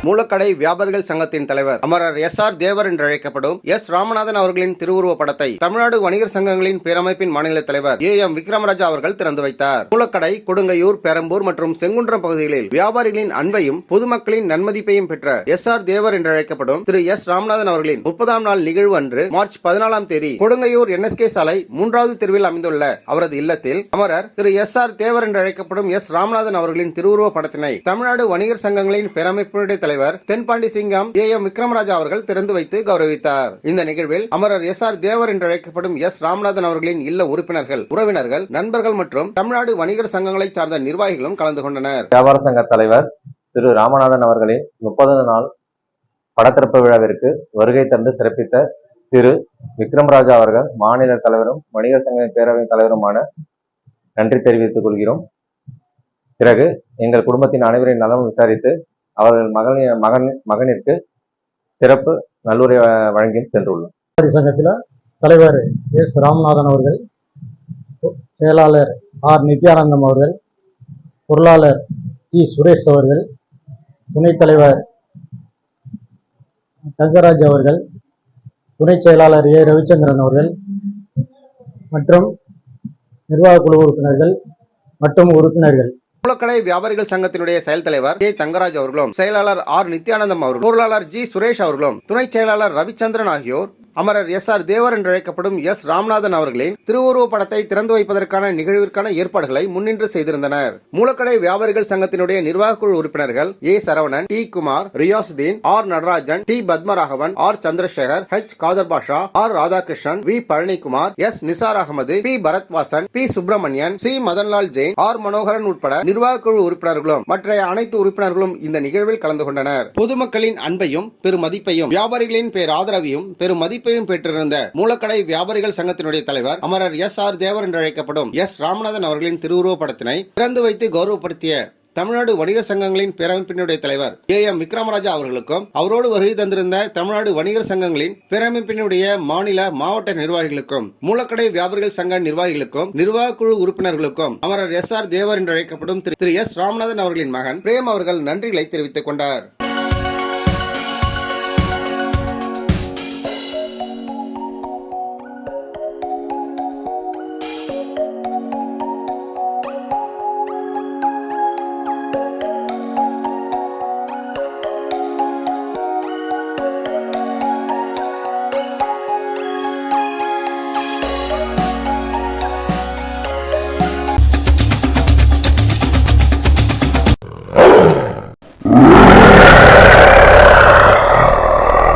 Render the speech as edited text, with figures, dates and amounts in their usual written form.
மூலக்கடை வியாபாரிகள் சங்கத்தின் தலைவர் அமரர் SR தேவர் என்று அழைக்கப்படும் ராமநாதன் அவர்களின் திருவுருவ படத்தை தமிழ்நாடு வணிகர் சங்கங்களின் பேரமைப்பின் மாநில தலைவர் AM விக்ரமராஜா அவர்கள் திறந்து வைத்தார். மூலக்கடை, கொடுங்கையூர், பெரம்பூர் மற்றும் செங்குன்றம் பகுதிகளில் வியாபாரிகளின் அன்பையும் பொதுமக்களின் நன்மதிப்பையும் பெற்ற SR தேவர் என்று அழைக்கப்படும் திரு ராமநாதன் அவர்களின் 30ஆம் நாள் நிகழ்வு அன்று மார்ச் 14ஆம் தேதி கொடுங்கையூர் NSK சாலை 3வது தெருவில் அமைந்துள்ள அவரது இல்லத்தில் அமரர் திரு SR தேவர் என்று அழைக்கப்படும் ராமநாதன் அவர்களின் திருவுருவ படத்தினை தமிழ்நாடு வணிகர் சங்கங்களின் பேரமைப்பினுடைய தலைவர் தென்பாண்டி சிங்கம் AM விக்ரமராஜா அவர்கள் திறந்து வைத்து கௌரவித்தார். இந்த நிகழ்வில் அமரர் SR தேவர் என்று அழைக்கப்படும் ராமநாதன் அவர்களின் இல்ல உறுப்பினர்கள், உறவினர்கள், நண்பர்கள் மற்றும் தமிழ்நாடு வணிகர் சங்கங்களை சார்ந்த நிர்வாகிகளும் கலந்து கொண்டனர். வியாபார சங்க தலைவர் திரு ராமநாதன் அவர்களின் 30 நாள் படத்திறப்பு விழாவிற்கு வருகை தந்து சிறப்பித்த திரு விக்ரமராஜா அவர்கள் மாநில தலைவரும் வணிகர் சங்க பேரவையின் தலைவருமான நன்றி தெரிவித்துக் கொள்கிறோம். பிறகு எங்கள் குடும்பத்தின் அனைவரின் நலம் விசாரித்து அவர்கள் மகனிற்கு சிறப்பு நல்லுரை வழங்கியும் சென்றுள்ளோம். சங்கத்தில் தலைவர் ராமநாதன் அவர்கள், செயலாளர் நித்யானந்தம் அவர்கள், பொருளாளர் சுரேஷ் அவர்கள், துணைத் தலைவர் தங்கராஜ் அவர்கள், துணை செயலாளர் ரவிச்சந்திரன் அவர்கள் மற்றும் நிர்வாக குழு உறுப்பினர்கள் மற்றும் உறுப்பினர்கள், மூலக்கடை வியாபாரிகள் சங்கத்தினுடைய செயல் தலைவர் தங்கராஜ் அவர்களும், செயலாளர் நித்யானந்தம் அவர்களும், பொருளாளர் சுரேஷ் அவர்களும், துணை செயலாளர் ரவிச்சந்திரன் ஆகியோர் அமரர் SR தேவர் என்று அழைக்கப்படும் ராமநாதன் அவர்களின் திருவுருவ படத்தை திறந்து வைப்பதற்கான நிகழ்விற்கான ஏற்பாடுகளை முன்னின்று செய்திருந்தனர். மூலக்கடை வியாபாரிகள் சங்கத்தினுடைய நிர்வாக குழு உறுப்பினர்கள் சரவணன், குமார், ரியாசுதீன், நடராஜன், பத்மராகவன், சந்திரசேகர், காதர் பாஷா, ராதாகிருஷ்ணன், பழனிக்குமார், நிசார் அகமது, பரத்வாசன், சுப்பிரமணியன், மதன்லால் ஜெயின், மனோகரன் உட்பட நிர்வாக குழு உறுப்பினர்களும் மற்ற அனைத்து உறுப்பினர்களும் இந்த நிகழ்வில் கலந்து கொண்டனர். பொதுமக்களின் அன்பையும் பெருமதிப்பையும் வியாபாரிகளின் பேராதரவையும் பெருமதிப்பு பெற்றிருந்த மூலக்கடை வியாபாரிகள் சங்கத்தினுடைய தலைவர் அமரர் SR தேவர் என்று அழைக்கப்படும் ராமநாதன் அவர்களின் திருவுருவ படத்தினை திறந்து வைத்து கௌரவப்படுத்திய தமிழ்நாடு வணிகர் சங்கங்களின் பேரமைப்பினுடைய தலைவர் AM விக்ரமராஜா அவர்களுக்கும், அவரோடு வருகை தந்திருந்த தமிழ்நாடு வணிகர் சங்கங்களின் பேரமைப்பினுடைய மாநில, மாவட்ட நிர்வாகிகளுக்கும், மூலக்கடை வியாபாரிகள் சங்க நிர்வாகிகளுக்கும், நிர்வாக குழு உறுப்பினர்களுக்கும் அமரர் SR தேவர் என்று அழைக்கப்படும் திரு ராமநாதன் அவர்களின் மகன் பிரேம் அவர்கள் நன்றிகளை தெரிவித்துக் கொண்டார்.